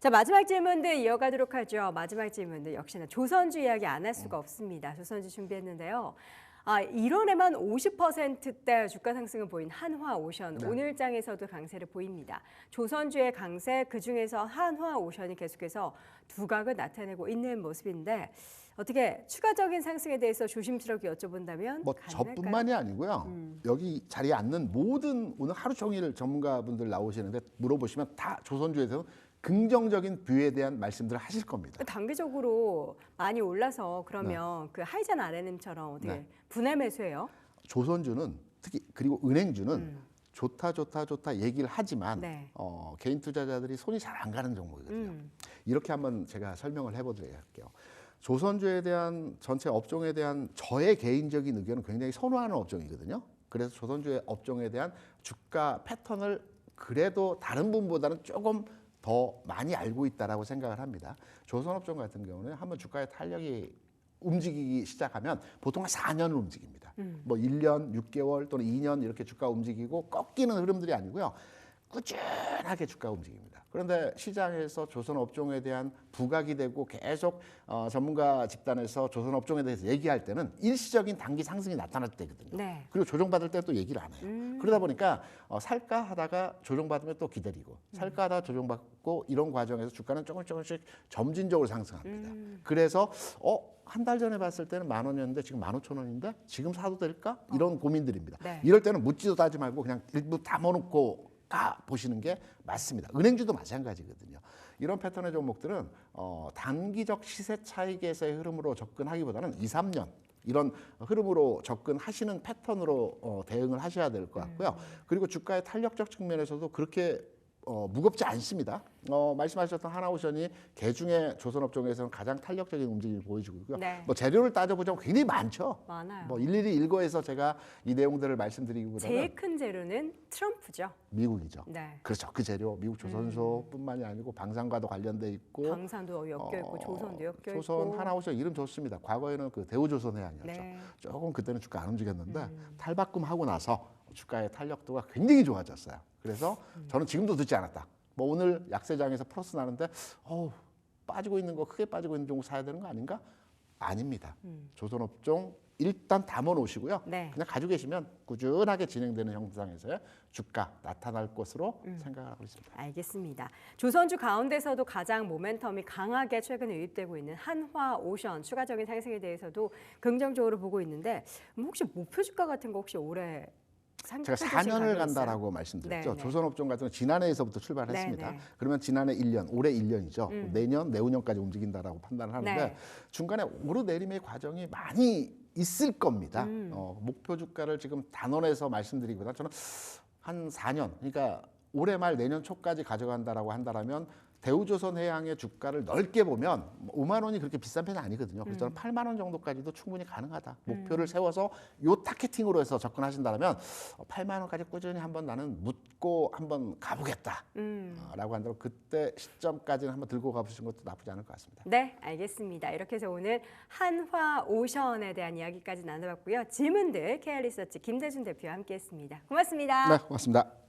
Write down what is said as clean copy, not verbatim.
자, 마지막 질문도 이어가도록 하죠. 마지막 질문도 역시나 조선주 이야기 안 할 수가 없습니다. 조선주 준비했는데요. 1월에만 50%대 주가 상승을 보인 한화오션, 네. 오늘장에서도 강세를 보입니다. 조선주의 강세, 그중에서 한화오션이 계속해서 두각을 나타내고 있는 모습인데 어떻게 추가적인 상승에 대해서 조심스럽게 여쭤본다면 뭐 가능할까요? 저뿐만이 아니고요. 여기 자리에 앉는 모든 오늘 하루 종일 전문가분들 나오시는데 물어보시면 다 조선주에 대해서 긍정적인 뷰에 대한 말씀들을 하실 겁니다. 단기적으로 많이 올라서 그러면 그 하이젠 RNM처럼 어떻게 네. 분할 매수해요? 조선주는 특히 그리고 은행주는 좋다 얘기를 하지만 네. 개인 투자자들이 손이 잘 안 가는 종목이거든요. 이렇게 한번 제가 설명을 해보도록 할게요. 조선주에 대한 전체 업종에 대한 저의 개인적인 의견은 굉장히 선호하는 업종이거든요. 그래서 조선주의 업종에 대한 주가 패턴을 그래도 다른 분보다는 조금 더 많이 알고 있다라고 생각을 합니다. 조선업종 같은 경우는 한번 주가의 탄력이 움직이기 시작하면 보통 한 4년을 움직입니다. 뭐 1년, 6개월 또는 2년 이렇게 주가 움직이고 꺾이는 흐름들이 아니고요. 꾸준하게 주가가 움직입니다. 그런데 시장에서 조선업종에 대한 부각이 되고 계속 전문가 집단에서 조선업종에 대해서 얘기할 때는 일시적인 단기 상승이 나타날 때거든요. 네. 그리고 조정받을 때 또 얘기를 안 해요. 그러다 보니까 살까 하다가 조정받으면 또 기다리고 살까 하다가 조정받고 이런 과정에서 주가는 조금씩 점진적으로 상승합니다. 그래서 한 달 전에 봤을 때는 10,000원이었는데 지금 15,000원인데 지금 사도 될까? 이런 고민들입니다. 네. 이럴 때는 묻지도 따지 말고 그냥 일부 담아놓고 보시는 게 맞습니다. 은행주도 마찬가지거든요. 이런 패턴의 종목들은 단기적 시세 차익에서의 흐름으로 접근하기보다는 2, 3년 이런 흐름으로 접근하시는 패턴으로 대응을 하셔야 될 것 같고요. 그리고 주가의 탄력적 측면에서도 그렇게 무겁지 않습니다. 말씀하셨던 하나오션이 개중에 조선업종에서는 가장 탄력적인 움직임을 보여주고 있고요. 네. 뭐 재료를 따져보자면 굉장히 많죠. 많아요. 뭐 일일이 일거해서 제가 이 내용들을 말씀드리기보다는 제일 큰 재료는 트럼프죠. 미국이죠. 네. 그렇죠. 그 재료 미국 조선소뿐만이 아니고 방산과도 관련돼 있고 방산도 엮여 있고 조선도 엮여 있고. 조선 하나오션 이름 좋습니다. 과거에는 그 대우조선해양이었죠. 네. 조금 그때는 주가 안 움직였는데 탈바꿈하고 나서 주가의 탄력도가 굉장히 좋아졌어요. 그래서 저는 지금도 듣지 않았다. 뭐 오늘 약세장에서 플러스 나는데 빠지고 있는 거 크게 빠지고 있는 종목 사야 되는 거 아닌가? 아닙니다. 조선업종 일단 담아 놓으시고요. 네. 그냥 가지고 계시면 꾸준하게 진행되는 형상에서의 주가 나타날 것으로 생각하고 있습니다. 알겠습니다. 조선주 가운데서도 가장 모멘텀이 강하게 최근에 유입되고 있는 한화오션 추가적인 상승에 대해서도 긍정적으로 보고 있는데 혹시 목표 주가 같은 거 혹시 올해 제가 4년을 간다라고 말씀드렸죠. 네, 네. 조선업종 같은 건 지난해에서부터 출발했습니다. 네, 네. 그러면 지난해 1년, 올해 1년이죠. 내년, 내후년까지 움직인다라고 판단을 하는데 네. 중간에 오르내림의 과정이 많이 있을 겁니다. 목표 주가를 지금 단원에서 말씀드리기보다 저는 한 4년, 그러니까 올해 말 내년 초까지 가져간다라고 한다면 대우조선해양의 주가를 넓게 보면 5만 원이 그렇게 비싼 편이 아니거든요. 그래서 저는 8만 원 정도까지도 충분히 가능하다. 목표를 세워서 요 타겟팅으로 해서 접근하신다면 8만 원까지 꾸준히 한번 나는 묻고 한번 가보겠다. 라고 한다면 그때 시점까지는 한번 들고 가보시는 것도 나쁘지 않을 것 같습니다. 네, 알겠습니다. 이렇게 해서 오늘 한화오션에 대한 이야기까지 나눠봤고요. 질문들 KR리서치 김대준 대표와 함께했습니다. 고맙습니다. 네, 고맙습니다.